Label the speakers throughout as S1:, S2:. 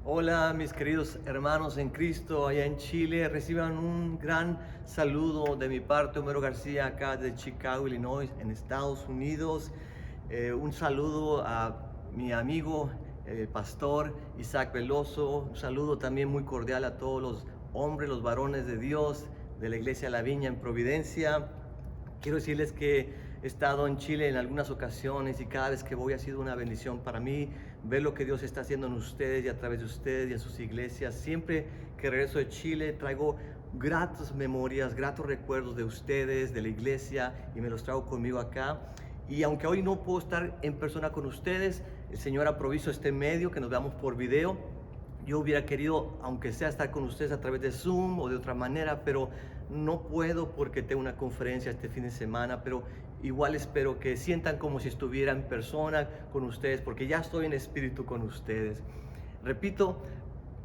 S1: Hola mis queridos hermanos en Cristo allá en Chile, reciban un gran saludo de mi parte, Homero García, acá de Chicago, Illinois, en Estados Unidos. Un saludo a mi amigo, el pastor Isaac Veloso, un saludo también muy cordial a todos los hombres, los varones de Dios de la Iglesia La Viña en Providencia. Quiero decirles que he estado en Chile en algunas ocasiones y cada vez que voy ha sido una bendición para mí ver lo que Dios está haciendo en ustedes y a través de ustedes y en sus iglesias. Siempre que regreso de Chile traigo gratas memorias, gratos recuerdos de ustedes, de la iglesia, y me los traigo conmigo acá. Y aunque hoy no puedo estar en persona con ustedes, el Señor ha provisto este medio que nos veamos por video. Yo hubiera querido, aunque sea, estar con ustedes a través de Zoom o de otra manera, pero no puedo porque tengo una conferencia este fin de semana, pero igual espero que sientan como si estuviera en persona con ustedes, porque ya estoy en espíritu con ustedes. Repito,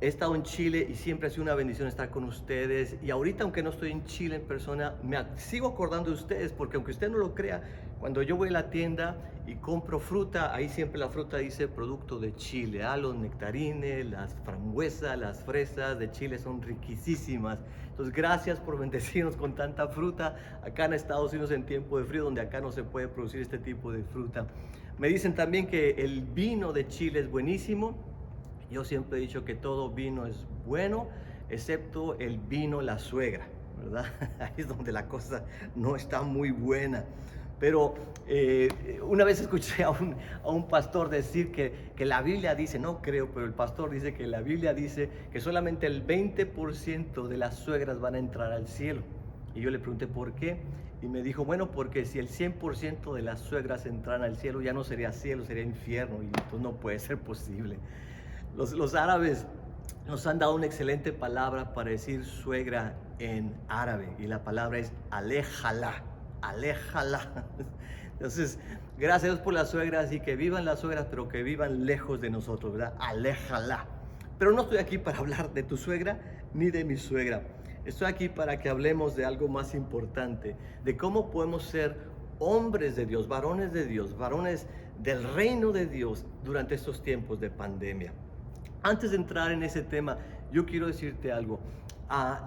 S1: he estado en Chile y siempre ha sido una bendición estar con ustedes. Y ahorita, aunque no estoy en Chile en persona, sigo acordando de ustedes, porque aunque usted no lo crea, cuando yo voy a la tienda y compro fruta, ahí siempre la fruta dice producto de Chile. Los nectarines, las frambuesas, las fresas de Chile son riquísimas. Entonces, gracias por bendecirnos con tanta fruta acá en Estados Unidos en tiempo de frío, donde acá no se puede producir este tipo de fruta. Me dicen también que el vino de Chile es buenísimo. Yo siempre he dicho que todo vino es bueno, excepto el vino la suegra, ¿verdad? Ahí es donde la cosa no está muy buena. Pero una vez escuché a un pastor decir que la Biblia dice, no creo, pero el pastor dice que la Biblia dice que solamente el 20% de las suegras van a entrar al cielo. Y yo le pregunté por qué, y me dijo, bueno, porque si el 100% de las suegras entran al cielo, ya no sería cielo, sería infierno, y entonces no puede ser posible. Los árabes nos han dado una excelente palabra para decir suegra en árabe, y la palabra es aléjala, aléjala. Entonces, gracias a Dios por las suegras, y que vivan las suegras, pero que vivan lejos de nosotros, ¿verdad? Aléjala. Pero no estoy aquí para hablar de tu suegra ni de mi suegra. Estoy aquí para que hablemos de algo más importante, de cómo podemos ser hombres de Dios, varones del reino de Dios durante estos tiempos de pandemia. Antes de entrar en ese tema, yo quiero decirte algo.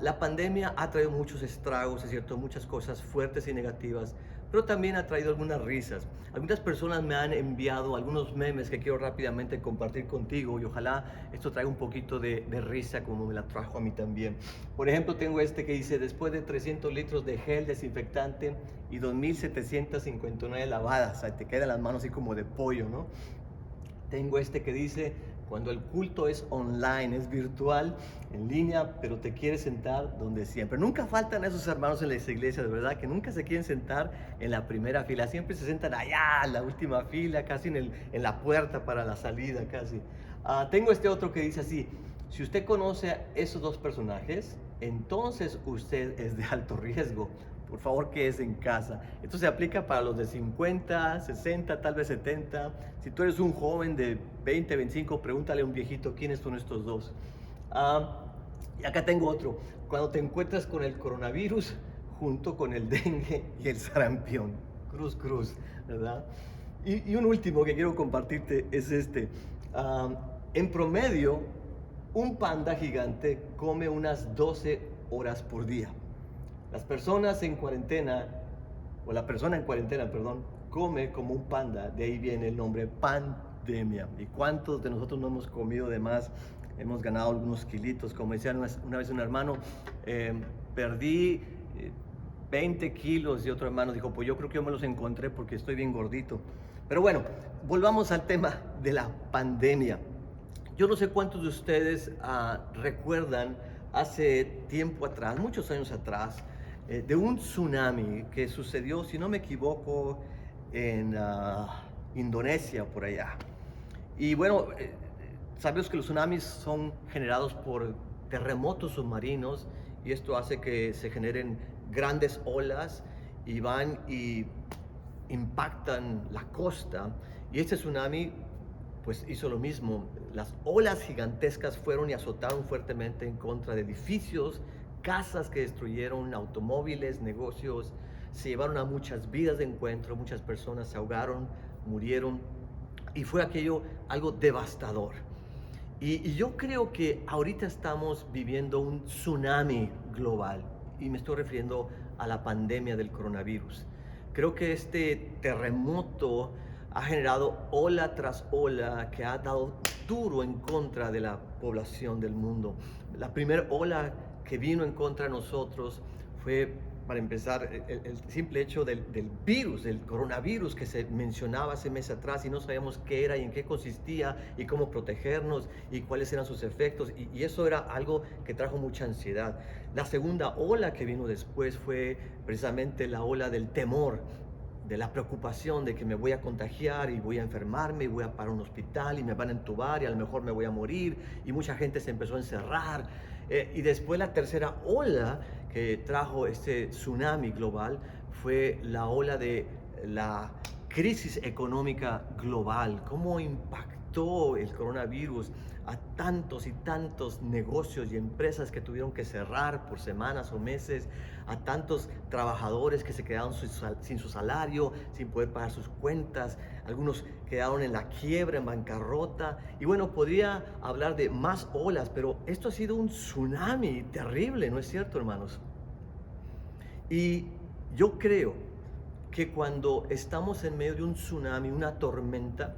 S1: La pandemia ha traído muchos estragos, es cierto, muchas cosas fuertes y negativas, pero también ha traído algunas risas. Algunas personas me han enviado algunos memes que quiero rápidamente compartir contigo, y ojalá esto traiga un poquito de risa como me la trajo a mí también. Por ejemplo, tengo este que dice, después de 300 litros de gel desinfectante y 2.759 lavadas, o sea, te quedan las manos así como de pollo, ¿no? Tengo este que dice, cuando el culto es online, es virtual, en línea, pero te quieres sentar donde siempre. Nunca faltan esos hermanos en las iglesias, de verdad, que nunca se quieren sentar en la primera fila. Siempre se sientan allá, en la última fila, casi en la puerta para la salida, casi. Tengo este otro que dice así, si usted conoce a esos dos personajes, entonces usted es de alto riesgo. Por favor, quédese en casa. Esto se aplica para los de 50, 60, tal vez 70. Si tú eres un joven de 20, 25, pregúntale a un viejito quiénes son estos dos. Y acá tengo otro. Cuando te encuentras con el coronavirus junto con el dengue y el sarampión. Cruz, cruz, ¿verdad? Y un último que quiero compartirte es este. En promedio, un panda gigante come unas 12 horas por día. Las personas en cuarentena, o la persona en cuarentena, perdón, come como un panda, de ahí viene el nombre pandemia. ¿Y cuántos de nosotros no hemos comido de más? Hemos ganado algunos kilitos, como decía una vez un hermano, perdí 20 kilos, y otro hermano dijo, pues yo creo que yo me los encontré porque estoy bien gordito. Pero bueno, volvamos al tema de la pandemia. Yo no sé cuántos de ustedes recuerdan hace tiempo atrás, muchos años atrás, de un tsunami que sucedió, si no me equivoco, en Indonesia, por allá. Y bueno, sabemos que los tsunamis son generados por terremotos submarinos, y esto hace que se generen grandes olas y van y impactan la costa. Y este tsunami pues hizo lo mismo. Las olas gigantescas fueron y azotaron fuertemente en contra de edificios, casas que destruyeron, automóviles, negocios. Se llevaron a muchas vidas de encuentro, muchas personas se ahogaron, murieron, y fue aquello algo devastador. Y yo creo que ahorita estamos viviendo un tsunami global y me estoy refiriendo a la pandemia del coronavirus. Creo que este terremoto ha generado ola tras ola que ha dado duro en contra de la población del mundo. La primera ola que vino en contra de nosotros fue, para empezar, el simple hecho del virus, del coronavirus que se mencionaba hace meses atrás y no sabíamos qué era y en qué consistía y cómo protegernos y cuáles eran sus efectos. Y eso era algo que trajo mucha ansiedad. La segunda ola que vino después fue precisamente la ola del temor, de la preocupación de que me voy a contagiar y voy a enfermarme y voy a parar a un hospital y me van a entubar y a lo mejor me voy a morir, y mucha gente se empezó a encerrar. Y después la tercera ola que trajo este tsunami global fue la ola de la crisis económica global. ¿Cómo impactó el coronavirus a tantos y tantos negocios y empresas que tuvieron que cerrar por semanas o meses, a tantos trabajadores que se quedaron sin su salario, sin poder pagar sus cuentas, algunos quedaron en la quiebra, en bancarrota? Y bueno, podría hablar de más olas, pero esto ha sido un tsunami terrible, ¿no es cierto, hermanos? Y yo creo que cuando estamos en medio de un tsunami, una tormenta,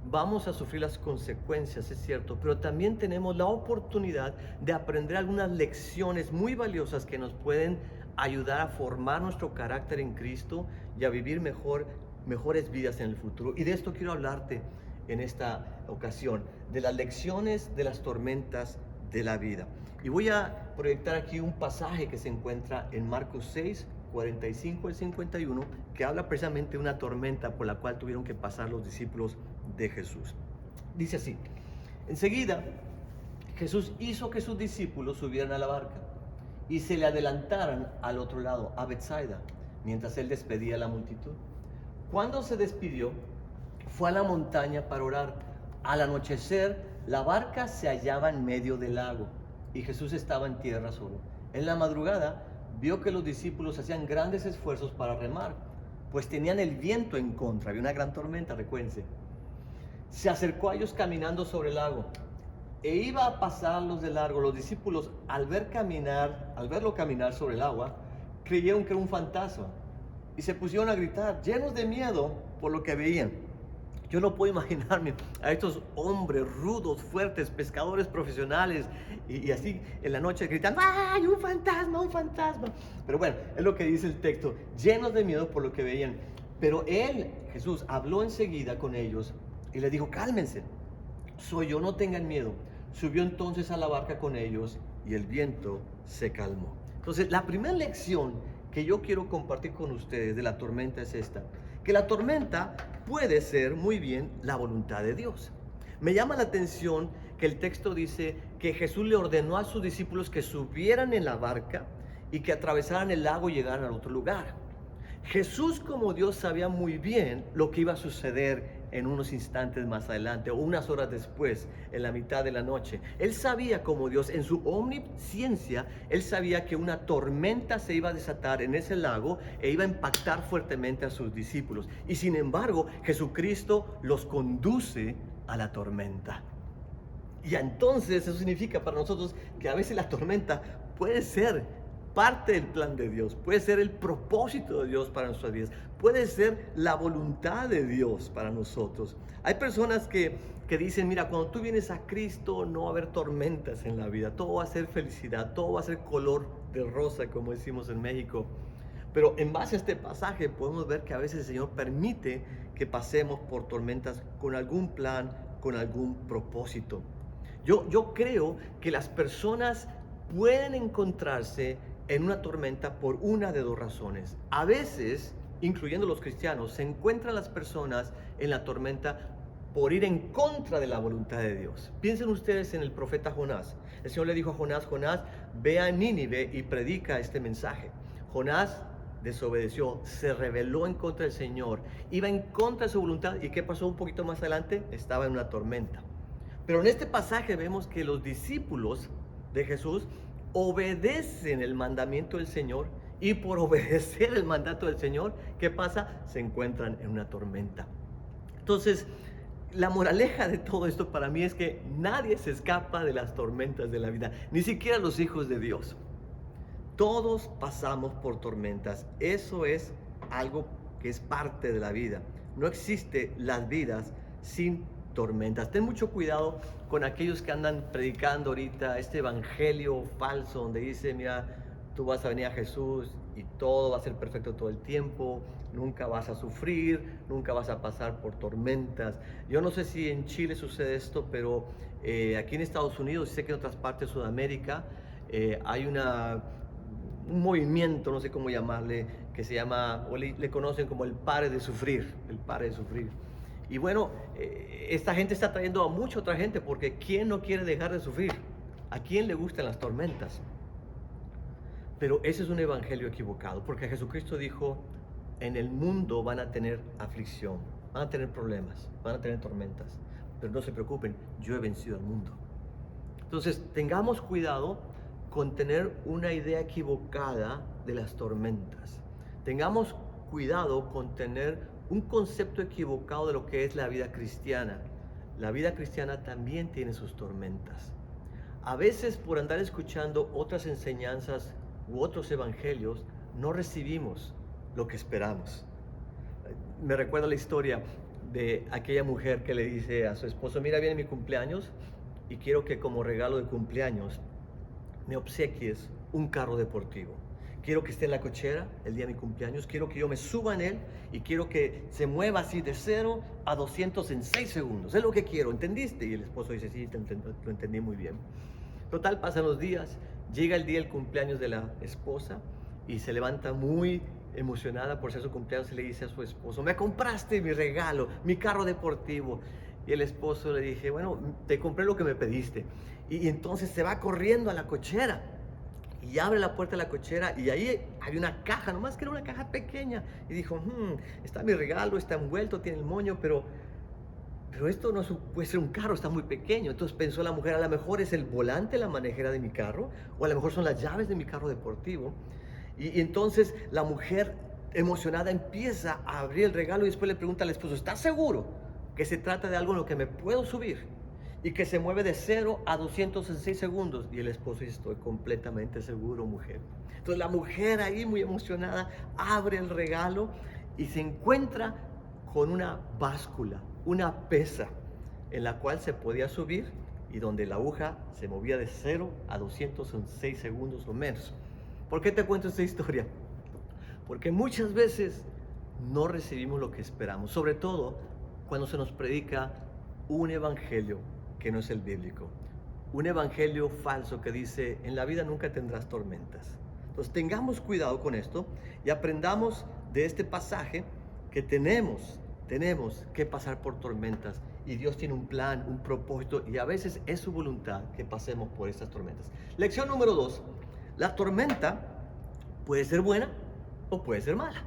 S1: vamos a sufrir las consecuencias, es cierto, pero también tenemos la oportunidad de aprender algunas lecciones muy valiosas que nos pueden ayudar a formar nuestro carácter en Cristo y a vivir mejores vidas en el futuro. Y de esto quiero hablarte en esta ocasión, de las lecciones de las tormentas de la vida. Y voy a proyectar aquí un pasaje que se encuentra en Marcos 6, 45 al 51, que habla precisamente de una tormenta por la cual tuvieron que pasar los discípulos de Jesús. Dice así: enseguida Jesús hizo que sus discípulos subieran a la barca y se le adelantaran al otro lado, a Betsaida, mientras él despedía a la multitud. Cuando se despidió, fue a la montaña para orar. Al anochecer, la barca se hallaba en medio del lago y Jesús estaba en tierra solo. En la madrugada vio que los discípulos hacían grandes esfuerzos para remar, pues tenían el viento en contra, había una gran tormenta, recuérdense. Se acercó a ellos caminando sobre el lago e iba a pasarlos de largo. Los discípulos, al verlo caminar sobre el agua, creyeron que era un fantasma y se pusieron a gritar, llenos de miedo por lo que veían. Yo no puedo imaginarme a estos hombres rudos, fuertes, pescadores profesionales, y así en la noche gritando, ¡ay, un fantasma, un fantasma! Pero bueno, es lo que dice el texto, llenos de miedo por lo que veían. Pero él, Jesús, habló enseguida con ellos y les dijo, cálmense, soy yo, no tengan miedo. Subió entonces a la barca con ellos y el viento se calmó. Entonces, la primera lección que yo quiero compartir con ustedes de la tormenta es esta: que la tormenta puede ser muy bien la voluntad de Dios. Me llama la atención que el texto dice que Jesús le ordenó a sus discípulos que subieran en la barca y que atravesaran el lago y llegaran al otro lugar. Jesús, como Dios, sabía muy bien lo que iba a suceder en unos instantes más adelante o unas horas después, en la mitad de la noche. Él sabía, como Dios, en su omnisciencia, él sabía que una tormenta se iba a desatar en ese lago e iba a impactar fuertemente a sus discípulos. Y sin embargo, Jesucristo los conduce a la tormenta. Y entonces eso significa para nosotros que a veces la tormenta puede ser parte del plan de Dios, puede ser el propósito de Dios para nuestras vidas, puede ser la voluntad de Dios para nosotros. Hay personas que dicen, mira, cuando tú vienes a Cristo no va a haber tormentas en la vida, todo va a ser felicidad, todo va a ser color de rosa, como decimos en México. Pero en base a este pasaje podemos ver que a veces el Señor permite que pasemos por tormentas con algún plan, con algún propósito. Yo creo que las personas pueden encontrarse en una tormenta por una de dos razones. A veces, incluyendo los cristianos, se encuentran las personas en la tormenta por ir en contra de la voluntad de Dios. Piensen ustedes en el profeta Jonás. El Señor le dijo a Jonás, Jonás, ve a Nínive y predica este mensaje. Jonás desobedeció, se rebeló en contra del Señor, iba en contra de su voluntad. ¿Y qué pasó un poquito más adelante? Estaba en una tormenta. Pero en este pasaje vemos que los discípulos de Jesús obedecen el mandamiento del Señor, y por obedecer el mandato del Señor, ¿qué pasa? Se encuentran en una tormenta. Entonces, la moraleja de todo esto para mí es que nadie se escapa de las tormentas de la vida, ni siquiera los hijos de Dios. Todos pasamos por tormentas. Eso es algo que es parte de la vida. No existe las vidas sin tormentas. Ten mucho cuidado con aquellos que andan predicando ahorita este evangelio falso donde dice, mira, tú vas a venir a Jesús y todo va a ser perfecto todo el tiempo, nunca vas a sufrir, nunca vas a pasar por tormentas. Yo no sé si en Chile sucede esto, pero aquí en Estados Unidos, y sé que en otras partes de Sudamérica, hay un movimiento, no sé cómo llamarle, que se llama, o le conocen como el pare de sufrir, el pare de sufrir. Y bueno, esta gente está trayendo a mucha otra gente, porque ¿quién no quiere dejar de sufrir? ¿A quién le gustan las tormentas? Pero ese es un evangelio equivocado, porque Jesucristo dijo, en el mundo van a tener aflicción, van a tener problemas, van a tener tormentas, pero no se preocupen, yo he vencido al mundo. Entonces, tengamos cuidado con tener una idea equivocada de las tormentas. Tengamos cuidado con tener un concepto equivocado de lo que es la vida cristiana. La vida cristiana también tiene sus tormentas. A veces por andar escuchando otras enseñanzas u otros evangelios, no recibimos lo que esperamos. Me recuerda la historia de aquella mujer que le dice a su esposo, mira, viene mi cumpleaños y quiero que como regalo de cumpleaños me obsequies un carro deportivo. Quiero que esté en la cochera el día de mi cumpleaños, quiero que yo me suba en él y quiero que se mueva así de 0 a 200 en 6 segundos. Es lo que quiero, ¿entendiste? Y el esposo dice, sí, lo entendí muy bien. Total, pasan los días, llega el día del cumpleaños de la esposa y se levanta muy emocionada por ser su cumpleaños y le dice a su esposo, me compraste mi regalo, mi carro deportivo. Y el esposo le dije, bueno, te compré lo que me pediste. Y entonces se va corriendo a la cochera y abre la puerta de la cochera y ahí hay una caja, nomás que era una caja pequeña. Y dijo, está mi regalo, está envuelto, tiene el moño, pero esto no puede ser un carro, está muy pequeño. Entonces pensó la mujer, a lo mejor es el volante, la manejera de mi carro, o a lo mejor son las llaves de mi carro deportivo. Y entonces la mujer emocionada empieza a abrir el regalo y después le pregunta al esposo, ¿estás seguro que se trata de algo en lo que me puedo subir y que se mueve de 0 a 200 en 6 segundos? Y el esposo dice, estoy completamente seguro, mujer. Entonces la mujer ahí muy emocionada abre el regalo y se encuentra con una báscula, una pesa en la cual se podía subir y donde la aguja se movía de 0 a 200 en 6 segundos o menos. ¿Por qué te cuento esta historia? Porque muchas veces no recibimos lo que esperamos, sobre todo cuando se nos predica un evangelio que no es el bíblico, un evangelio falso que dice, en la vida nunca tendrás tormentas. Entonces tengamos cuidado con esto y aprendamos de este pasaje que tenemos que pasar por tormentas y Dios tiene un plan, un propósito y a veces es su voluntad que pasemos por estas tormentas. Lección número 2, la tormenta puede ser buena o puede ser mala.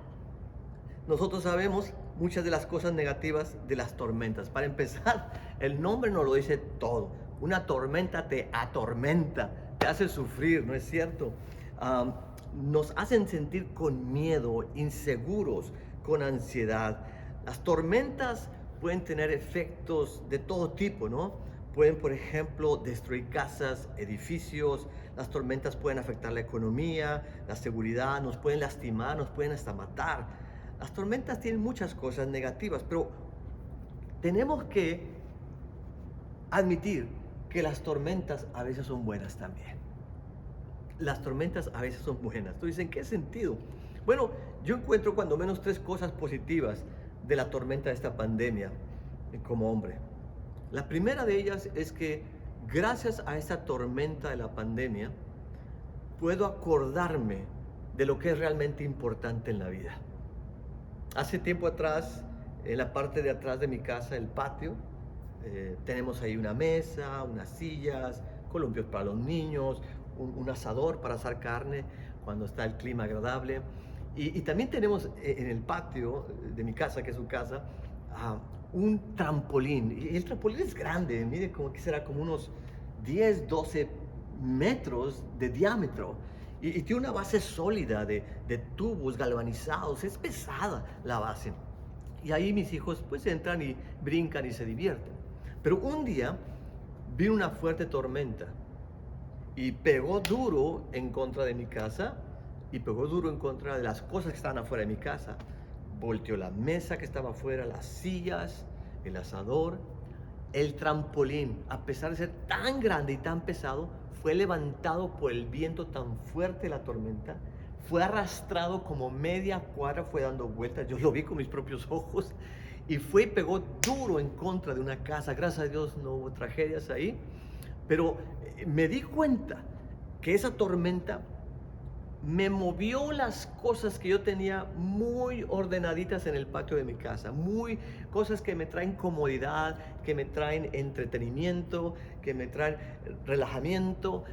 S1: Nosotros sabemos muchas de las cosas negativas de las tormentas. Para empezar, el nombre nos lo dice todo. Una tormenta te atormenta, te hace sufrir, ¿no es cierto? Nos hacen sentir con miedo, inseguros, con ansiedad. Las tormentas pueden tener efectos de todo tipo, ¿no? Pueden, por ejemplo, destruir casas, edificios. Las tormentas pueden afectar la economía, la seguridad, nos pueden lastimar, nos pueden hasta matar. Las tormentas tienen muchas cosas negativas, pero tenemos que admitir que las tormentas a veces son buenas también. Las tormentas a veces son buenas. Tú dices, ¿en qué sentido? Bueno, yo encuentro cuando menos 3 cosas positivas de la tormenta de esta pandemia como hombre. La primera de ellas es que gracias a esta tormenta de la pandemia puedo acordarme de lo que es realmente importante en la vida. Hace tiempo atrás, en la parte de atrás de mi casa, el patio, tenemos ahí una mesa, unas sillas, columpios para los niños, un asador para asar carne cuando está el clima agradable. Y también tenemos en el patio de mi casa, que es su casa, un trampolín. Y el trampolín es grande, mide como que será como unos 10, 12 metros de diámetro. Y tiene una base sólida de tubos galvanizados, es pesada la base. Y ahí mis hijos pues entran y brincan y se divierten. Pero un día vino una fuerte tormenta y pegó duro en contra de mi casa y pegó duro en contra de las cosas que estaban afuera de mi casa. Volteó la mesa que estaba afuera, las sillas, el asador, el trampolín, a pesar de ser tan grande y tan pesado, fue levantado por el viento tan fuerte de la tormenta, fue arrastrado como media cuadra, fue dando vueltas, yo lo vi con mis propios ojos, y fue y pegó duro en contra de una casa. Gracias a Dios no hubo tragedias ahí, pero me di cuenta que esa tormenta me movió las cosas que yo tenía muy ordenaditas en el patio de mi casa, muy cosas que me traen comodidad, que me traen entretenimiento, que me traen relajamiento,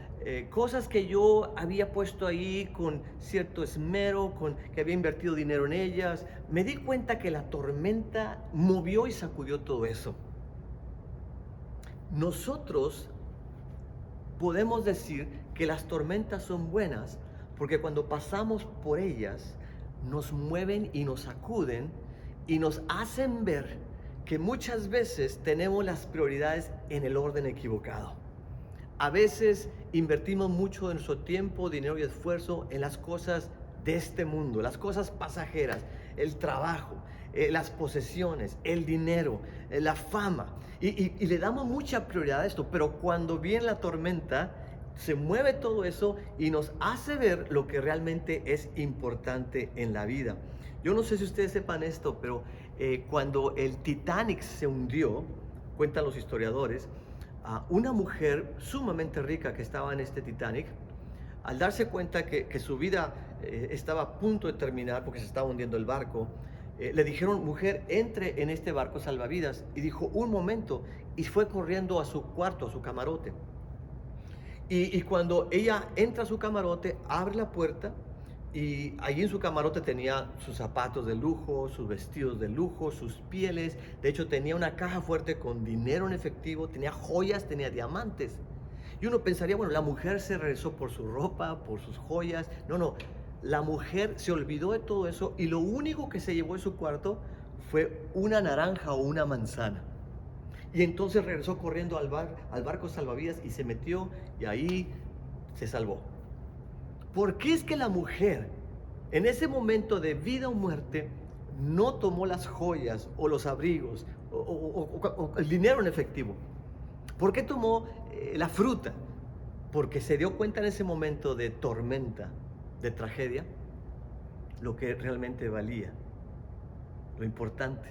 S1: cosas que yo había puesto ahí con cierto esmero, que había invertido dinero en ellas. Me di cuenta que la tormenta movió y sacudió todo eso. Nosotros podemos decir que las tormentas son buenas porque cuando pasamos por ellas nos mueven y nos sacuden y nos hacen ver que muchas veces tenemos las prioridades en el orden equivocado. A veces invertimos mucho de nuestro tiempo, dinero y esfuerzo en las cosas de este mundo, las cosas pasajeras, el trabajo, las posesiones, el dinero, la fama, y le damos mucha prioridad a esto, pero cuando viene la tormenta, se mueve todo eso y nos hace ver lo que realmente es importante en la vida. Yo no sé si ustedes sepan esto, pero cuando el Titanic se hundió, cuentan los historiadores, una mujer sumamente rica que estaba en este Titanic, al darse cuenta que su vida estaba a punto de terminar porque se estaba hundiendo el barco, le dijeron: mujer, entre en este barco salvavidas. Y dijo: un momento, y fue corriendo a su cuarto, a su camarote. Y cuando ella entra a su camarote, abre la puerta y allí en su camarote tenía sus zapatos de lujo, sus vestidos de lujo, sus pieles. De hecho, tenía una caja fuerte con dinero en efectivo, tenía joyas, tenía diamantes. Y uno pensaría, bueno, la mujer se regresó por su ropa, por sus joyas. No, no, la mujer se olvidó de todo eso y lo único que se llevó en su cuarto fue una naranja o una manzana. Y entonces regresó corriendo al barco salvavidas y se metió y ahí se salvó. ¿Por qué es que la mujer en ese momento de vida o muerte no tomó las joyas o los abrigos o el dinero en efectivo? ¿Por qué tomó la fruta? Porque se dio cuenta en ese momento de tormenta, de tragedia, lo que realmente valía, lo importante.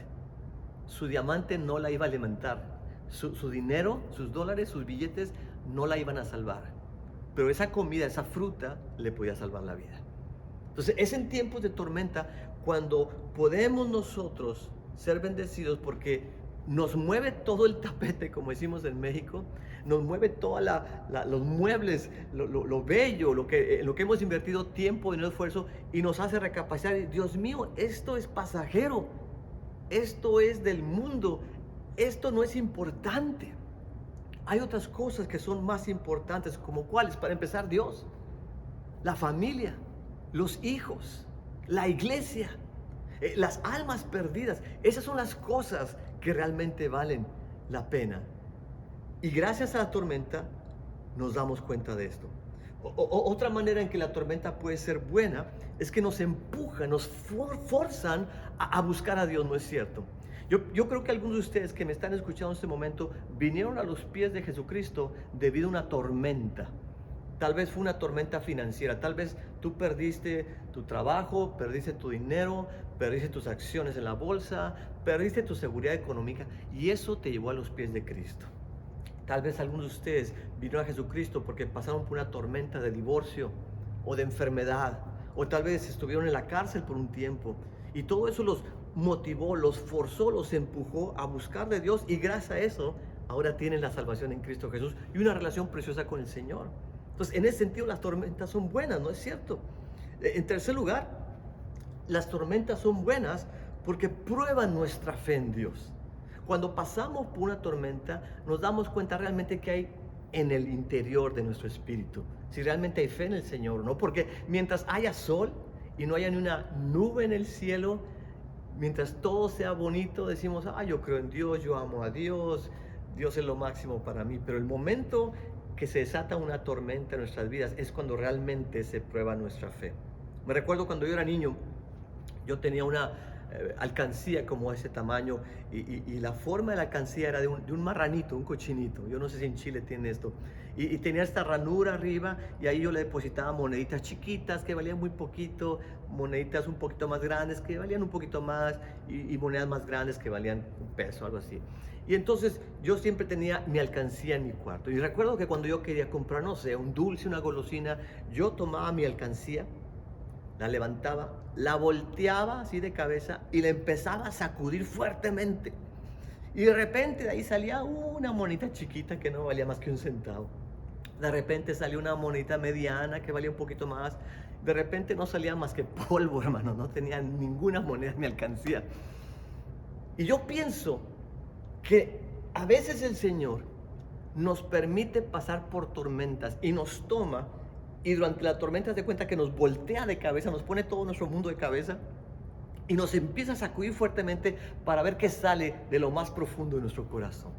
S1: Su diamante no la iba a alimentar, su dinero, sus dólares, sus billetes no la iban a salvar, pero esa comida, esa fruta le podía salvar la vida. Entonces es en tiempos de tormenta cuando podemos nosotros ser bendecidos, porque nos mueve todo el tapete, como decimos en México, nos mueve todos los muebles, lo bello, lo que hemos invertido tiempo, dinero, esfuerzo, y nos hace recapacitar. Dios mío, esto es pasajero, esto es del mundo, esto no es importante. Hay otras cosas que son más importantes, como cuáles. Para empezar, Dios, la familia, los hijos, la iglesia, las almas perdidas. Esas son las cosas que realmente valen la pena. Y gracias a la tormenta nos damos cuenta de esto. Otra manera en que la tormenta puede ser buena es que nos empuja, nos forzan a buscar a Dios, ¿no es cierto? Yo creo que algunos de ustedes que me están escuchando en este momento vinieron a los pies de Jesucristo debido a una tormenta. Tal vez fue una tormenta financiera, tal vez tú perdiste tu trabajo, perdiste tu dinero, perdiste tus acciones en la bolsa, perdiste tu seguridad económica, y eso te llevó a los pies de Cristo. Tal vez algunos de ustedes vinieron a Jesucristo porque pasaron por una tormenta de divorcio o de enfermedad, o tal vez estuvieron en la cárcel por un tiempo, y todo eso los motivó, los forzó, los empujó a buscar de Dios, y gracias a eso ahora tienen la salvación en Cristo Jesús y una relación preciosa con el Señor. Entonces, en ese sentido, las tormentas son buenas, ¿no es cierto? En tercer lugar, las tormentas son buenas porque prueban nuestra fe en Dios. Cuando pasamos por una tormenta, nos damos cuenta realmente que hay en el interior de nuestro espíritu, si realmente hay fe en el Señor, ¿no? Porque mientras haya sol y no haya ni una nube en el cielo, Mientras todo sea bonito, decimos, yo creo en Dios, yo amo a Dios, Dios es lo máximo para mí. Pero el momento que se desata una tormenta en nuestras vidas es cuando realmente se prueba nuestra fe. Me recuerdo cuando yo era niño, yo tenía una alcancía como ese tamaño y la forma de la alcancía era de un marranito, un cochinito. Yo no sé si en Chile tiene esto. Y tenía esta ranura arriba y ahí yo le depositaba moneditas chiquitas que valían muy poquito, moneditas un poquito más grandes que valían un poquito más y monedas más grandes que valían $1, algo así. Y entonces yo siempre tenía mi alcancía en mi cuarto. Y recuerdo que cuando yo quería comprar, no sé, un dulce, una golosina, yo tomaba mi alcancía, la levantaba, la volteaba así de cabeza y la empezaba a sacudir fuertemente. Y de repente de ahí salía una monita chiquita que no valía más que 1 centavo. De repente salió una monita mediana que valía un poquito más. De repente no salía más que polvo, hermano. No tenía ninguna moneda en mi alcancía. Y yo pienso que a veces el Señor nos permite pasar por tormentas y nos toma, y durante la tormenta se cuenta que nos voltea de cabeza, nos pone todo nuestro mundo de cabeza y nos empieza a sacudir fuertemente para ver qué sale de lo más profundo de nuestro corazón.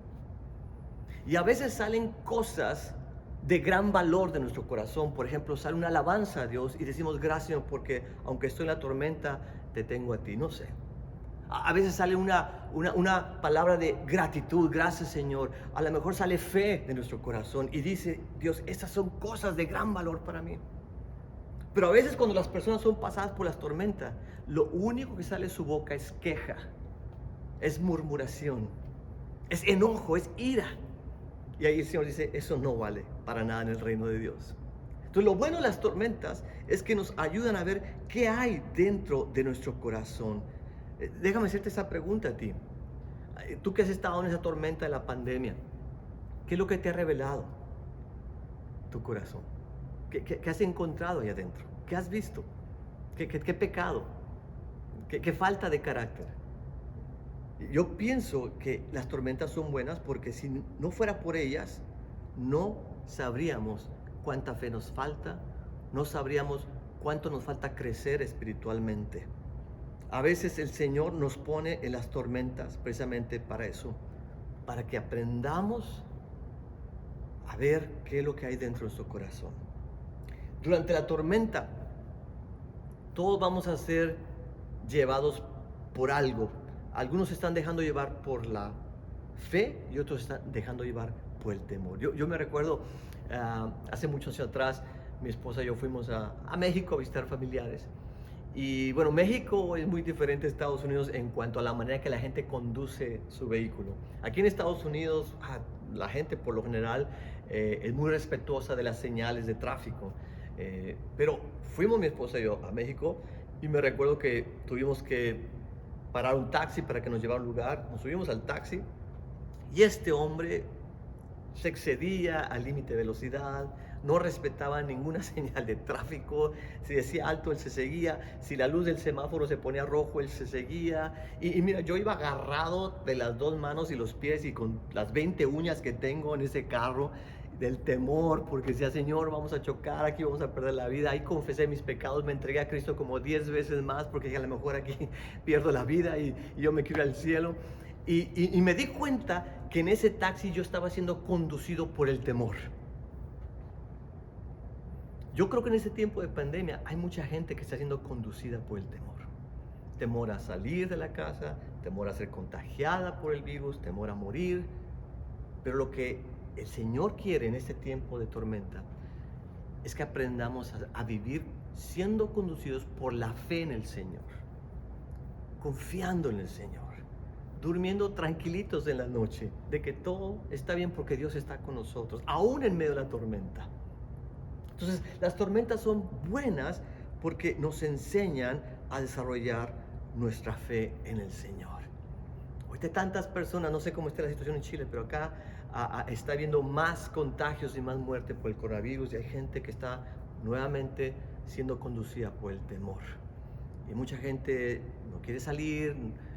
S1: Y a veces salen cosas de gran valor de nuestro corazón. Por ejemplo, sale una alabanza a Dios y decimos gracias porque aunque estoy en la tormenta, te tengo a ti. No sé. A veces sale una palabra de gratitud, gracias Señor. A lo mejor sale fe de nuestro corazón y dice, Dios, estas son cosas de gran valor para mí. Pero a veces cuando las personas son pasadas por las tormentas, lo único que sale de su boca es queja, es murmuración, es enojo, es ira. Y ahí el Señor dice, eso no vale para nada en el reino de Dios. Entonces lo bueno de las tormentas es que nos ayudan a ver qué hay dentro de nuestro corazón. Déjame hacerte esa pregunta a ti. Tú que has estado en esa tormenta de la pandemia, ¿qué es lo que te ha revelado tu corazón? ¿Qué has encontrado ahí adentro? ¿Qué has visto? ¿Qué pecado? ¿Qué falta de carácter? Yo pienso que las tormentas son buenas porque si no fuera por ellas, no sabríamos cuánta fe nos falta, no sabríamos cuánto nos falta crecer espiritualmente. A veces el Señor nos pone en las tormentas precisamente para eso, para que aprendamos a ver qué es lo que hay dentro de nuestro corazón. Durante la tormenta, todos vamos a ser llevados por algo. Algunos se están dejando llevar por la fe y otros se están dejando llevar por el temor. Yo me recuerdo, hace muchos años atrás, mi esposa y yo fuimos a México a visitar familiares. Y bueno, México es muy diferente a Estados Unidos en cuanto a la manera que la gente conduce su vehículo. Aquí en Estados Unidos, la gente por lo general es muy respetuosa de las señales de tráfico. Pero fuimos mi esposa y yo a México y me recuerdo que tuvimos que parar un taxi para que nos llevara a un lugar. Nos subimos al taxi y este hombre se excedía al límite de velocidad, no respetaba ninguna señal de tráfico. Si decía alto, él se seguía. Si la luz del semáforo se ponía rojo, él se seguía. Y mira, yo iba agarrado de las 2 manos y los pies y con las 20 uñas que tengo en ese carro, del temor, porque decía, Señor, vamos a chocar, aquí vamos a perder la vida. Ahí confesé mis pecados, me entregué a Cristo como 10 veces más, porque a lo mejor aquí pierdo la vida y yo me quiero al cielo. Y me di cuenta que en ese taxi yo estaba siendo conducido por el temor. Yo creo que en ese tiempo de pandemia hay mucha gente que está siendo conducida por el temor. Temor a salir de la casa, temor a ser contagiada por el virus, temor a morir. Pero lo que el Señor quiere en este tiempo de tormenta es que aprendamos a vivir siendo conducidos por la fe en el Señor, confiando en el Señor, durmiendo tranquilitos en la noche, de que todo está bien porque Dios está con nosotros, aún en medio de la tormenta. Entonces, las tormentas son buenas porque nos enseñan a desarrollar nuestra fe en el Señor. Ahorita tantas personas, no sé cómo está la situación en Chile, pero acá está habiendo más contagios y más muerte por el coronavirus y hay gente que está nuevamente siendo conducida por el temor. Y mucha gente no quiere salir,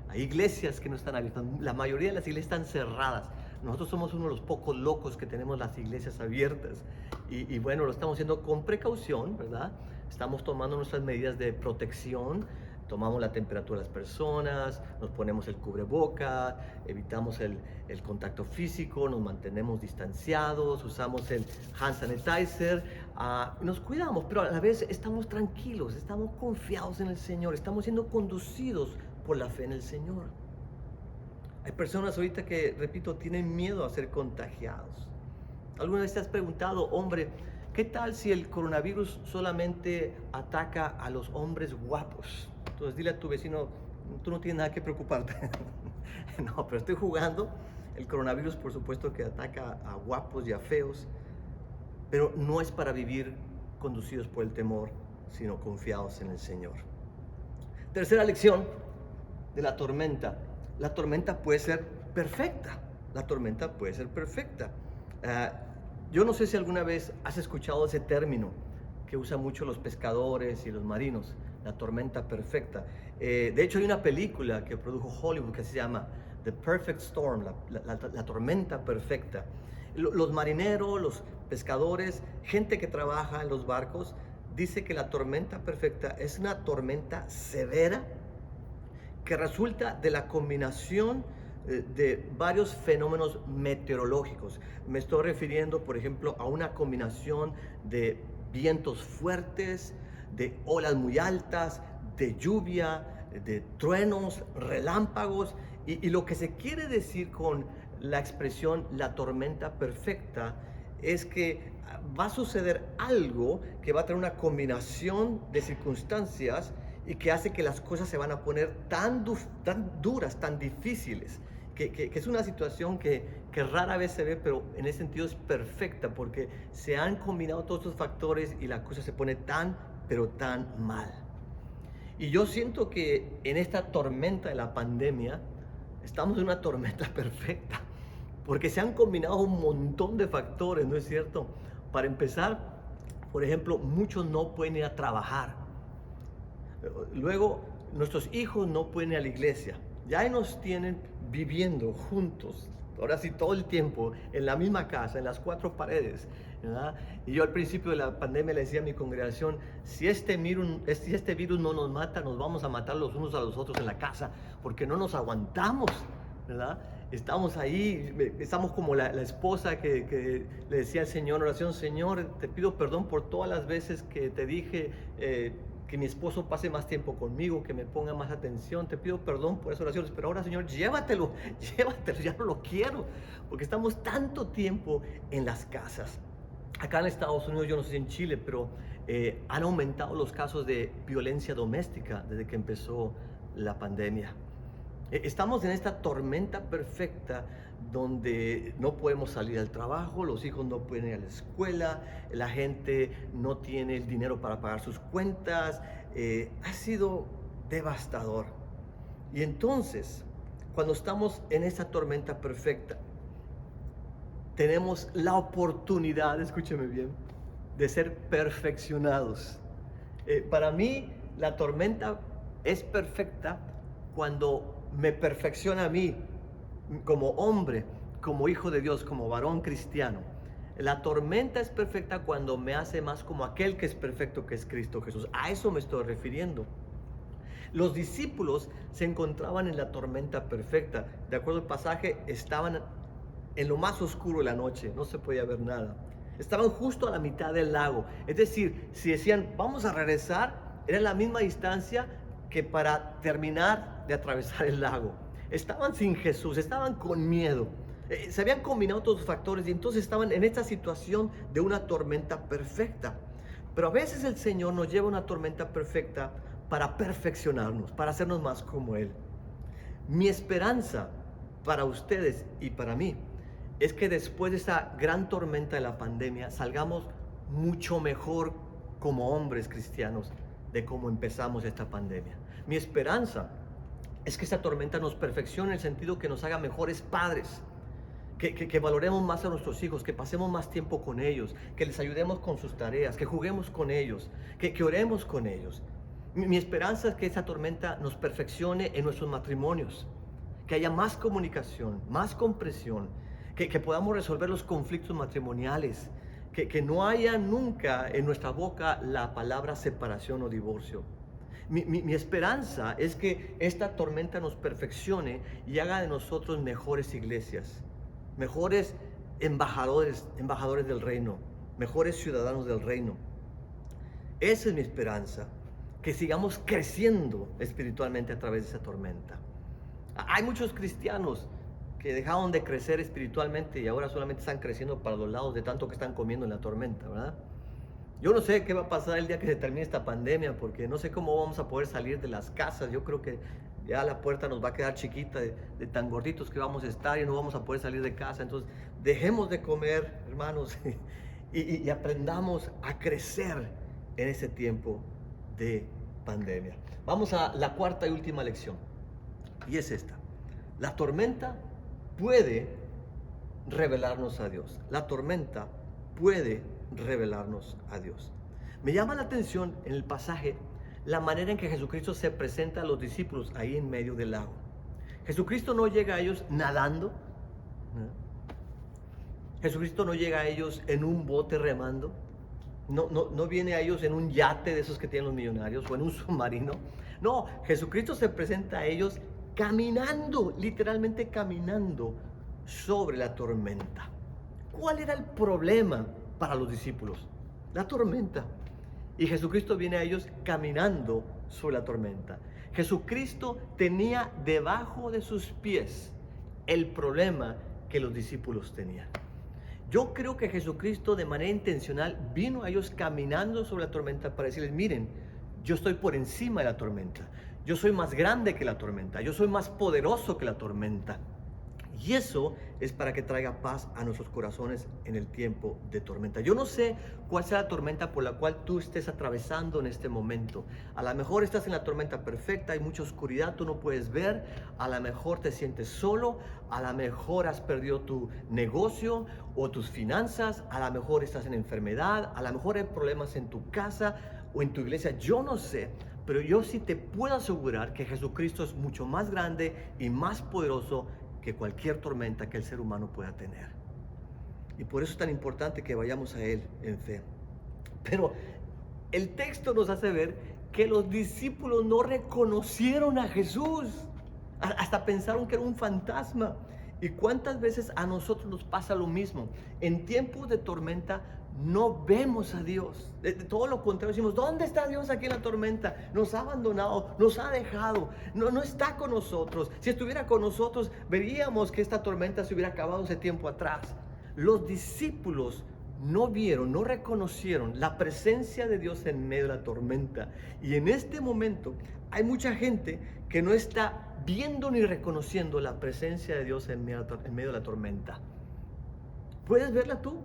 S1: hay iglesias que no están abiertas, la mayoría de las iglesias están cerradas. Nosotros somos uno de los pocos locos que tenemos las iglesias abiertas y bueno, lo estamos haciendo con precaución, ¿verdad? Estamos tomando nuestras medidas de protección, Tomamos la temperatura de las personas, nos ponemos el cubreboca, evitamos el contacto físico, nos mantenemos distanciados, usamos el hand sanitizer, nos cuidamos, pero a la vez estamos tranquilos, estamos confiados en el Señor, estamos siendo conducidos por la fe en el Señor. Hay personas ahorita que, repito, tienen miedo a ser contagiados. ¿Alguna vez te has preguntado, hombre, qué tal si el coronavirus solamente ataca a los hombres guapos? Entonces dile a tu vecino, tú no tienes nada que preocuparte. No, pero estoy jugando. El coronavirus, por supuesto, que ataca a guapos y a feos, pero no es para vivir conducidos por el temor, sino confiados en el Señor. Tercera lección de la tormenta. La tormenta puede ser perfecta. La tormenta puede ser perfecta. Yo no sé si alguna vez has escuchado ese término que usan mucho los pescadores y los marinos, la tormenta perfecta. De hecho, hay una película que produjo Hollywood que se llama The Perfect Storm, la tormenta perfecta. Los marineros, los pescadores, gente que trabaja en los barcos, dice que la tormenta perfecta es una tormenta severa que resulta de la combinación de varios fenómenos meteorológicos. Me estoy refiriendo, por ejemplo, a una combinación de vientos fuertes, de olas muy altas, de lluvia, de truenos, relámpagos, y lo que se quiere decir con la expresión la tormenta perfecta es que va a suceder algo que va a traer una combinación de circunstancias y que hace que las cosas se van a poner tan duras, tan difíciles, que es una situación que rara vez se ve, pero en ese sentido es perfecta, porque se han combinado todos estos factores y la cosa se pone tan, pero tan mal. Y yo siento que en esta tormenta de la pandemia, estamos en una tormenta perfecta, porque se han combinado un montón de factores, ¿no es cierto? Para empezar, por ejemplo, muchos no pueden ir a trabajar. Luego, nuestros hijos no pueden ir a la iglesia. Ya nos tienen viviendo juntos, ahora sí todo el tiempo, en la misma casa, en las cuatro paredes, ¿verdad? Y yo al principio de la pandemia le decía a mi congregación, si este virus no nos mata, nos vamos a matar los unos a los otros en la casa, porque no nos aguantamos, ¿verdad? Estamos ahí, estamos como la esposa que le decía al Señor en oración, Señor, te pido perdón por todas las veces que te dije que mi esposo pase más tiempo conmigo, que me ponga más atención, te pido perdón por esas oraciones, pero ahora, Señor, llévatelo, ya no lo quiero, porque estamos tanto tiempo en las casas. Acá en Estados Unidos, yo no sé si en Chile, pero han aumentado los casos de violencia doméstica desde que empezó la pandemia. Estamos en esta tormenta perfecta donde no podemos salir al trabajo, los hijos no pueden ir a la escuela, la gente no tiene el dinero para pagar sus cuentas. Ha sido devastador. Y entonces, cuando estamos en esta tormenta perfecta, tenemos la oportunidad, escúcheme bien, de ser perfeccionados. Para mí, la tormenta es perfecta cuando me perfecciona a mí como hombre, como hijo de Dios, como varón cristiano. La tormenta es perfecta cuando me hace más como aquel que es perfecto, que es Cristo Jesús. A eso me estoy refiriendo. Los discípulos se encontraban en la tormenta perfecta. De acuerdo al pasaje, estaban en lo más oscuro de la noche, no se podía ver nada. Estaban justo a la mitad del lago. Es decir, si decían, vamos a regresar, era la misma distancia que para terminar de atravesar el lago. Estaban sin Jesús, estaban con miedo. Se habían combinado todos los factores y entonces estaban en esta situación de una tormenta perfecta. Pero a veces el Señor nos lleva a una tormenta perfecta para perfeccionarnos, para hacernos más como Él. Mi esperanza para ustedes y para mí es que después de esa gran tormenta de la pandemia salgamos mucho mejor como hombres cristianos de cómo empezamos esta pandemia. Mi esperanza es que esta tormenta nos perfeccione en el sentido que nos haga mejores padres, que valoremos más a nuestros hijos, que pasemos más tiempo con ellos, que les ayudemos con sus tareas, que juguemos con ellos, que oremos con ellos. Mi esperanza es que esta tormenta nos perfeccione en nuestros matrimonios, que haya más comunicación, más comprensión, que podamos resolver los conflictos matrimoniales, que no haya nunca en nuestra boca la palabra separación o divorcio. Mi esperanza es que esta tormenta nos perfeccione y haga de nosotros mejores iglesias, mejores embajadores del reino, mejores ciudadanos del reino. Esa es mi esperanza, que sigamos creciendo espiritualmente a través de esa tormenta. Hay muchos cristianos que dejaron de crecer espiritualmente y ahora solamente están creciendo para los lados de tanto que están comiendo en la tormenta, ¿verdad? Yo no sé qué va a pasar el día que se termine esta pandemia, porque no sé cómo vamos a poder salir de las casas. Yo creo que ya la puerta nos va a quedar chiquita de tan gorditos que vamos a estar y no vamos a poder salir de casa. Entonces, dejemos de comer, hermanos, y aprendamos a crecer en ese tiempo de pandemia. Vamos a la cuarta y última lección, y es esta. La tormenta puede revelarnos a Dios. La tormenta puede revelarnos a Dios. Me llama la atención en el pasaje la manera en que Jesucristo se presenta a los discípulos ahí en medio del lago. Jesucristo no llega a ellos nadando, ¿no? Jesucristo no llega a ellos en un bote remando, no viene a ellos en un yate de esos que tienen los millonarios o en un submarino. No, Jesucristo se presenta a ellos caminando, literalmente caminando sobre la tormenta. ¿Cuál era el problema para los discípulos? La tormenta. Y Jesucristo viene a ellos caminando sobre la tormenta. Jesucristo tenía debajo de sus pies el problema que los discípulos tenían. Yo creo que Jesucristo de manera intencional vino a ellos caminando sobre la tormenta para decirles, miren, yo estoy por encima de la tormenta. Yo soy más grande que la tormenta. Yo soy más poderoso que la tormenta. Y eso es para que traiga paz a nuestros corazones en el tiempo de tormenta. Yo no sé cuál sea la tormenta por la cual tú estés atravesando en este momento. A lo mejor estás en la tormenta perfecta, hay mucha oscuridad, tú no puedes ver. A lo mejor te sientes solo, a lo mejor has perdido tu negocio o tus finanzas, a lo mejor estás en enfermedad, a lo mejor hay problemas en tu casa o en tu iglesia. Yo no sé, pero yo sí te puedo asegurar que Jesucristo es mucho más grande y más poderoso que cualquier tormenta que el ser humano pueda tener. Y por eso es tan importante que vayamos a Él en fe. Pero el texto nos hace ver que los discípulos no reconocieron a Jesús. Hasta pensaron que era un fantasma. ¿Y cuántas veces a nosotros nos pasa lo mismo? En tiempos de tormenta no vemos a Dios. De todo lo contrario, decimos, ¿dónde está Dios aquí en la tormenta? Nos ha abandonado, nos ha dejado, no está con nosotros. Si estuviera con nosotros, veríamos que esta tormenta se hubiera acabado hace tiempo atrás. Los discípulos no vieron, no reconocieron la presencia de Dios en medio de la tormenta. Y en este momento hay mucha gente que no está viendo ni reconociendo la presencia de Dios en medio de la tormenta. ¿Puedes verla tú?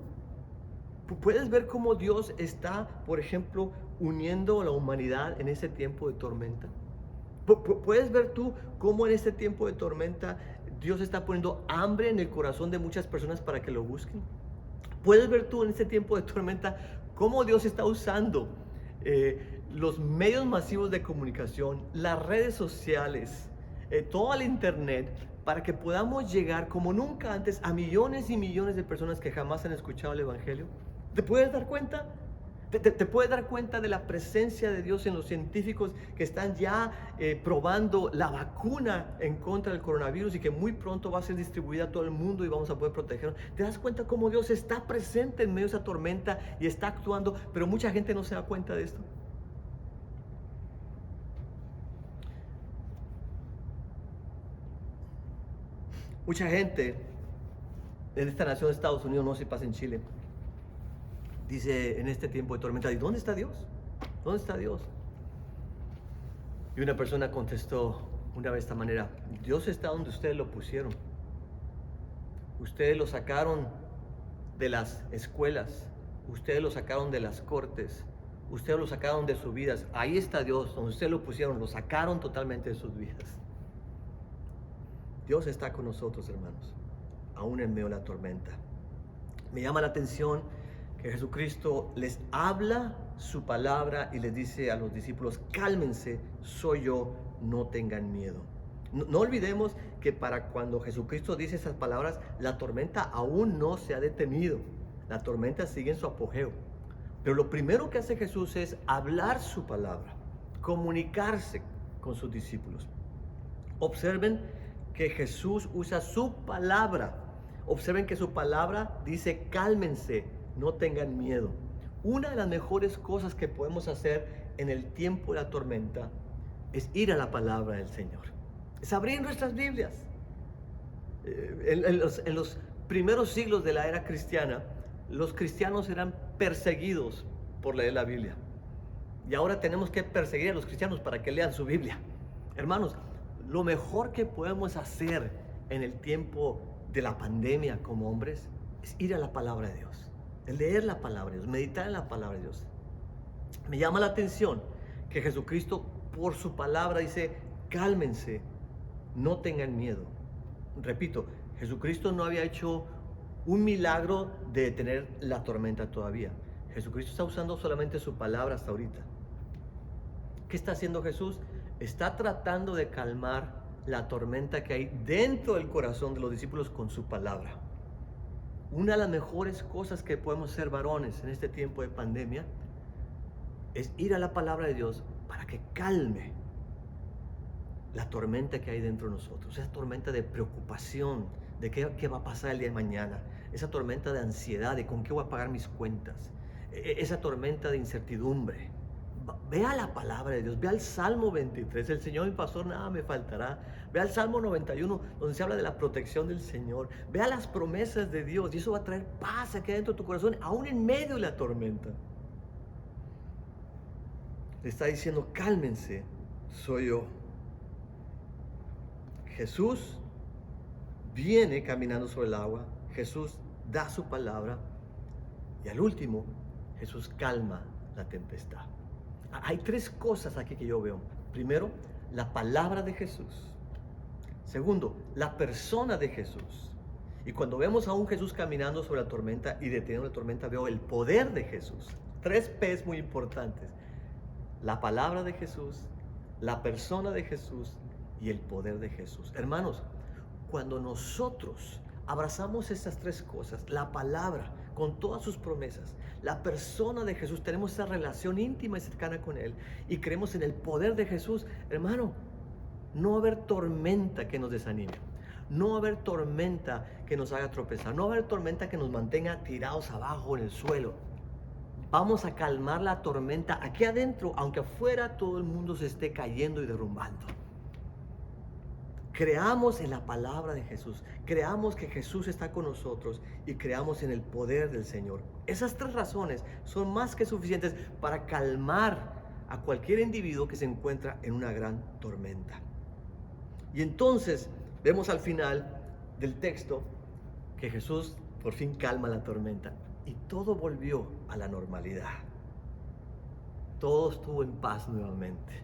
S1: ¿Puedes ver cómo Dios está, por ejemplo, uniendo a la humanidad en ese tiempo de tormenta? ¿Puedes ver tú cómo en este tiempo de tormenta Dios está poniendo hambre en el corazón de muchas personas para que lo busquen? ¿Puedes ver tú en este tiempo de tormenta cómo Dios está usando los medios masivos de comunicación, las redes sociales, todo el internet, para que podamos llegar como nunca antes a millones y millones de personas que jamás han escuchado el Evangelio? ¿Te puedes dar cuenta? ¿Te puedes dar cuenta de la presencia de Dios en los científicos que están ya probando la vacuna en contra del coronavirus y que muy pronto va a ser distribuida a todo el mundo y vamos a poder protegernos? ¿Te das cuenta cómo Dios está presente en medio de esa tormenta y está actuando, pero mucha gente no se da cuenta de esto? Mucha gente en esta nación de Estados Unidos, no sé si pasa en Chile, dice en este tiempo de tormenta, ¿y dónde está Dios? ¿Dónde está Dios? Y una persona contestó una vez de esta manera, Dios está donde ustedes lo pusieron. Ustedes lo sacaron de las escuelas, ustedes lo sacaron de las cortes, ustedes lo sacaron de sus vidas. Ahí está Dios, donde ustedes lo pusieron, lo sacaron totalmente de sus vidas. Dios está con nosotros, hermanos, aún en medio de la tormenta. Me llama la atención que Jesucristo les habla su palabra y les dice a los discípulos, cálmense, soy yo, no tengan miedo. No olvidemos que para cuando Jesucristo dice esas palabras, la tormenta aún no se ha detenido. La tormenta sigue en su apogeo. Pero lo primero que hace Jesús es hablar su palabra. comunicarse con sus discípulos. Observen que Jesús usa su palabra. Observen que su palabra dice: cálmense, no tengan miedo. Una de las mejores cosas que podemos hacer en el tiempo de la tormenta es ir a la palabra del Señor. Es abrir nuestras Biblias. En los primeros siglos de la era cristiana, los cristianos eran perseguidos por leer la Biblia. Y ahora tenemos que perseguir a los cristianos para que lean su Biblia. Hermanos, lo mejor que podemos hacer en el tiempo de la pandemia como hombres es ir a la palabra de Dios, es leer la palabra de Dios, meditar en la palabra de Dios. Me llama la atención que Jesucristo, por su palabra, dice: cálmense, no tengan miedo. Repito, Jesucristo no había hecho un milagro de detener la tormenta todavía. Jesucristo está usando solamente su palabra hasta ahorita. ¿Qué está haciendo Jesús? Está tratando de calmar la tormenta que hay dentro del corazón de los discípulos con su palabra. Una de las mejores cosas que podemos ser varones en este tiempo de pandemia es ir a la palabra de Dios para que calme la tormenta que hay dentro de nosotros, esa tormenta de preocupación, de qué va a pasar el día de mañana, esa tormenta de ansiedad, de con qué voy a pagar mis cuentas, esa tormenta de incertidumbre. Vea la palabra de Dios, vea el Salmo 23, el Señor mi pastor, nada me faltará. Vea el Salmo 91, donde se habla de la protección del Señor. Vea las promesas de Dios y eso va a traer paz aquí adentro de tu corazón, aún en medio de la tormenta. Le está diciendo: cálmense, soy yo. Jesús viene caminando sobre el agua, Jesús da su palabra y al último Jesús calma la tempestad. Hay tres cosas aquí que yo veo. Primero, la palabra de Jesús. Segundo, la persona de Jesús. Y cuando vemos a un Jesús caminando sobre la tormenta y deteniendo la tormenta, veo el poder de Jesús. Tres P's muy importantes: la palabra de Jesús, la persona de Jesús y el poder de Jesús. Hermanos, cuando nosotros abrazamos estas tres cosas, la palabra con todas sus promesas, la persona de Jesús, tenemos esa relación íntima y cercana con Él y creemos en el poder de Jesús, hermano, no va a haber tormenta que nos desanime, no va a haber tormenta que nos haga tropezar, no va a haber tormenta que nos mantenga tirados abajo en el suelo. Vamos a calmar la tormenta aquí adentro, aunque afuera todo el mundo se esté cayendo y derrumbando. Creamos en la palabra de Jesús, creamos que Jesús está con nosotros y creamos en el poder del Señor. Esas tres razones son más que suficientes para calmar a cualquier individuo que se encuentra en una gran tormenta. Y entonces vemos al final del texto que Jesús por fin calma la tormenta y todo volvió a la normalidad. Todo estuvo en paz nuevamente.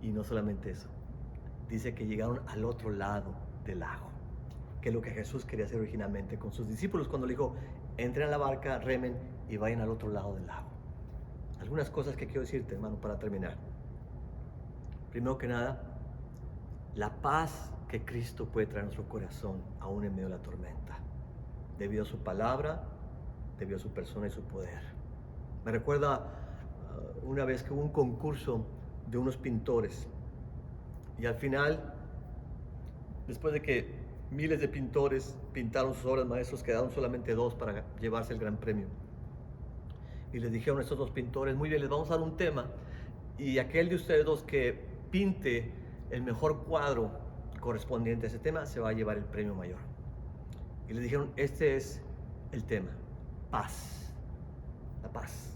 S1: Y no solamente eso. Dice que llegaron al otro lado del lago, que es lo que Jesús quería hacer originalmente con sus discípulos cuando le dijo: entren a la barca, remen y vayan al otro lado del lago. Algunas cosas que quiero decirte, hermano, para terminar. Primero que nada, la paz que Cristo puede traer a nuestro corazón aún en medio de la tormenta, debido a su palabra, debido a su persona y su poder. Me recuerda una vez que hubo un concurso de unos pintores. Y al final, después de que miles de pintores pintaron sus obras maestras, quedaron solamente 2 para llevarse el gran premio. Y les dijeron a estos 2 pintores: muy bien, les vamos a dar un tema, y aquel de ustedes 2 que pinte el mejor cuadro correspondiente a ese tema se va a llevar el premio mayor. Y les dijeron: este es el tema, paz, la paz.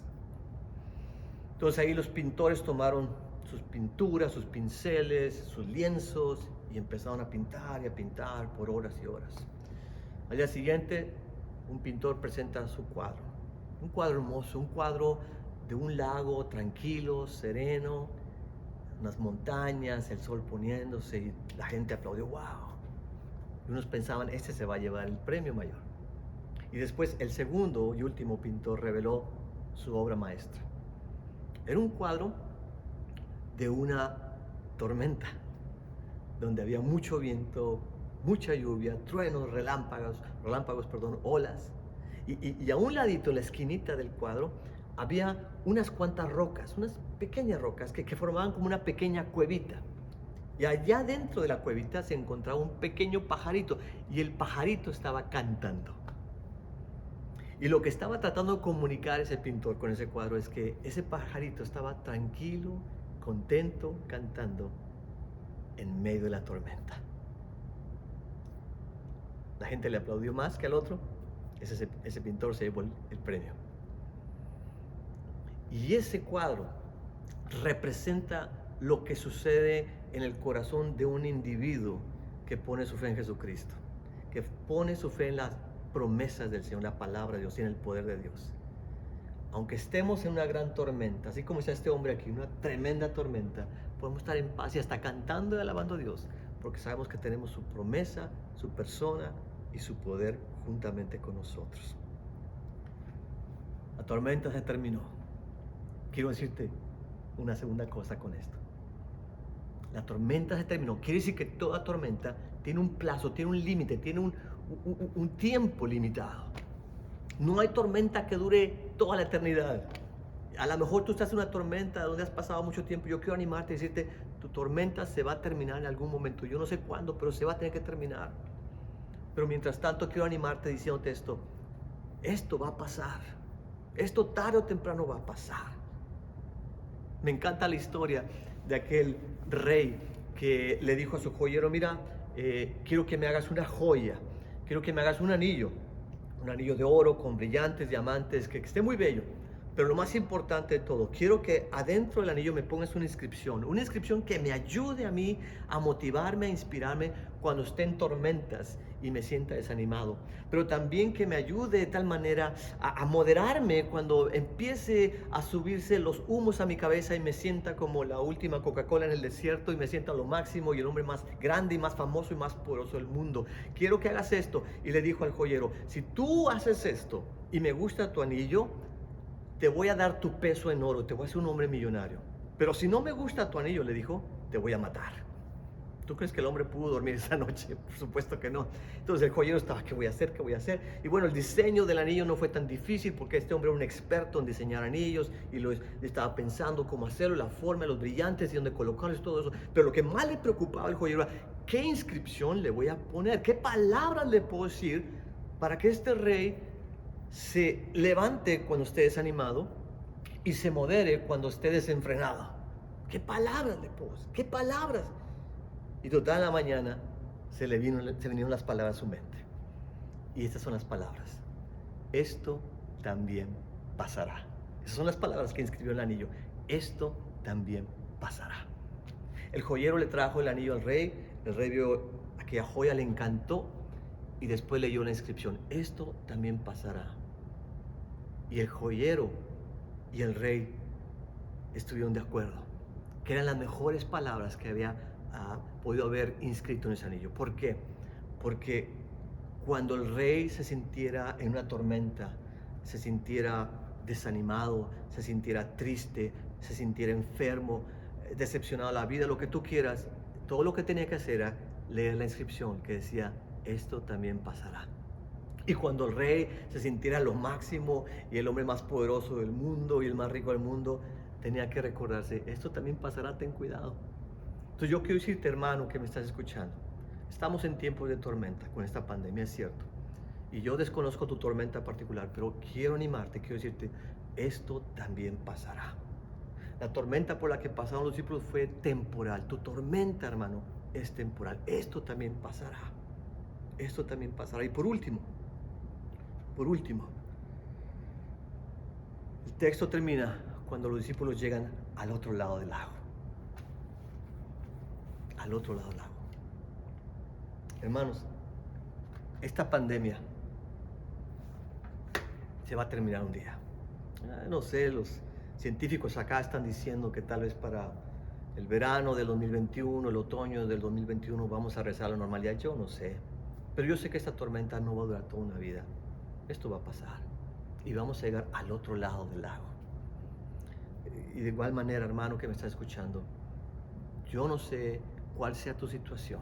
S1: Entonces ahí los pintores tomaron sus pinturas, sus pinceles, sus lienzos y empezaron a pintar y a pintar por horas y horas. Al día siguiente, un pintor presenta su cuadro, un cuadro hermoso, un cuadro de un lago tranquilo, sereno, unas montañas, el sol poniéndose y la gente aplaudió: ¡wow! Y unos pensaban: este se va a llevar el premio mayor. Y después el segundo y último pintor reveló su obra maestra. Era un cuadro de una tormenta, donde había mucho viento, mucha lluvia, truenos, relámpagos, olas. Y a un ladito, en la esquinita del cuadro, había unas cuantas rocas, unas pequeñas rocas que formaban como una pequeña cuevita. Y allá dentro de la cuevita se encontraba un pequeño pajarito y el pajarito estaba cantando. Y lo que estaba tratando de comunicar ese pintor con ese cuadro es que ese pajarito estaba tranquilo, contento, cantando en medio de la tormenta. La gente le aplaudió más que al otro. Ese pintor se llevó el premio. Y ese cuadro representa lo que sucede en el corazón de un individuo que pone su fe en Jesucristo, que pone su fe en las promesas del Señor, la palabra de Dios y en el poder de Dios. Aunque estemos en una gran tormenta, así como está este hombre aquí, una tremenda tormenta, podemos estar en paz y hasta cantando y alabando a Dios, porque sabemos que tenemos su promesa, su persona y su poder juntamente con nosotros. La tormenta se terminó. Quiero decirte una segunda cosa con esto. La tormenta se terminó. Quiere decir que toda tormenta tiene un plazo, tiene un límite, tiene un tiempo limitado. No hay tormenta que dure toda la eternidad. A lo mejor tú estás en una tormenta donde has pasado mucho tiempo. Yo quiero animarte y decirte, tu tormenta se va a terminar en algún momento. Yo no sé cuándo, pero se va a tener que terminar. Pero mientras tanto quiero animarte diciéndote esto. Esto va a pasar. Esto tarde o temprano va a pasar. Me encanta la historia de aquel rey que le dijo a su joyero, mira, quiero que me hagas una joya, quiero que me hagas un anillo de oro con brillantes, diamantes, que esté muy bello. Pero lo más importante de todo, quiero que adentro del anillo me pongas una inscripción que me ayude a mí a motivarme, a inspirarme cuando esté en tormentas y me sienta desanimado. Pero también que me ayude de tal manera a moderarme cuando empiece a subirse los humos a mi cabeza y me sienta como la última Coca-Cola en el desierto y me sienta lo máximo y el hombre más grande y más famoso y más poderoso del mundo. Quiero que hagas esto. Y le dijo al joyero, si tú haces esto y me gusta tu anillo, te voy a dar tu peso en oro, te voy a hacer un hombre millonario. Pero si no me gusta tu anillo, le dijo, te voy a matar. ¿Tú crees que el hombre pudo dormir esa noche? Por supuesto que no. Entonces el joyero estaba, ¿qué voy a hacer? ¿Qué voy a hacer? Y bueno, el diseño del anillo no fue tan difícil porque este hombre era un experto en diseñar anillos y estaba pensando cómo hacerlo, la forma, los brillantes y dónde colocarlos, todo eso. Pero lo que más le preocupaba al joyero era, ¿qué inscripción le voy a poner? ¿Qué palabras le puedo decir para que este rey se levante cuando esté desanimado y se modere cuando esté desenfrenado? ¿Qué palabras le puedo decir? ¿Qué palabras? Y total, en la mañana se vinieron las palabras a su mente. Y estas son las palabras. Esto también pasará. Esas son las palabras que inscribió en el anillo. Esto también pasará. El joyero le trajo el anillo al rey. El rey vio aquella joya, le encantó. Y después leyó la inscripción. Esto también pasará. Y el joyero y el rey estuvieron de acuerdo. Que eran las mejores palabras que había podido haber inscrito en ese anillo. ¿Por qué? Porque cuando el rey se sintiera en una tormenta, se sintiera desanimado, se sintiera triste, se sintiera enfermo, decepcionado de la vida, lo que tú quieras, todo lo que tenía que hacer era leer la inscripción que decía, esto también pasará. Y cuando el rey se sintiera lo máximo y el hombre más poderoso del mundo y el más rico del mundo, tenía que recordarse, esto también pasará, ten cuidado. Entonces yo quiero decirte, hermano, que me estás escuchando, estamos en tiempos de tormenta con esta pandemia, es cierto. Y yo desconozco tu tormenta particular, pero quiero animarte, quiero decirte, esto también pasará. La tormenta por la que pasaron los discípulos fue temporal. Tu tormenta, hermano, es temporal. Esto también pasará. Esto también pasará. Y por último, el texto termina cuando los discípulos llegan al otro lado del lago. Al otro lado del lago. Hermanos, esta pandemia se va a terminar un día. No sé, los científicos acá están diciendo que tal vez para el verano del 2021, el otoño del 2021 vamos a regresar a la normalidad. Yo no sé, pero yo sé que esta tormenta no va a durar toda una vida. Esto va a pasar y vamos a llegar al otro lado del lago. Y de igual manera, hermano que me está escuchando, yo no sé cuál sea tu situación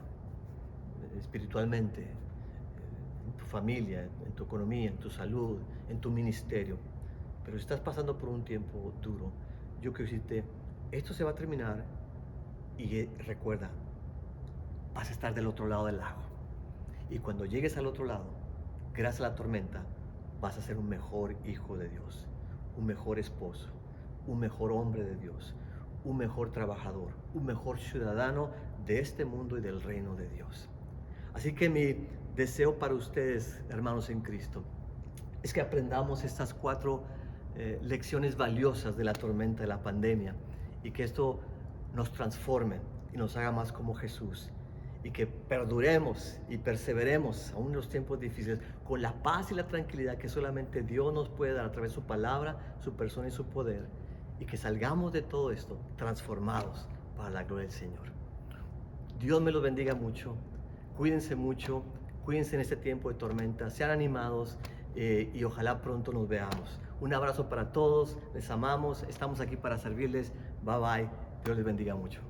S1: espiritualmente, en tu familia, en tu economía, en tu salud, en tu ministerio. Pero si estás pasando por un tiempo duro, yo quiero decirte, esto se va a terminar y recuerda, vas a estar del otro lado del lago. Y cuando llegues al otro lado, gracias a la tormenta, vas a ser un mejor hijo de Dios, un mejor esposo, un mejor hombre de Dios, un mejor trabajador, un mejor ciudadano de este mundo y del reino de Dios. Así que mi deseo para ustedes, hermanos en Cristo, es que aprendamos estas 4 lecciones valiosas de la tormenta, de la pandemia, y que esto nos transforme y nos haga más como Jesús, y que perduremos y perseveremos aún en los tiempos difíciles con la paz y la tranquilidad que solamente Dios nos puede dar a través de su palabra, su persona y su poder, y que salgamos de todo esto transformados para la gloria del Señor. Dios me los bendiga mucho, cuídense mucho, cuídense en este tiempo de tormenta, sean animados y ojalá pronto nos veamos. Un abrazo para todos, les amamos, estamos aquí para servirles, bye bye, Dios les bendiga mucho.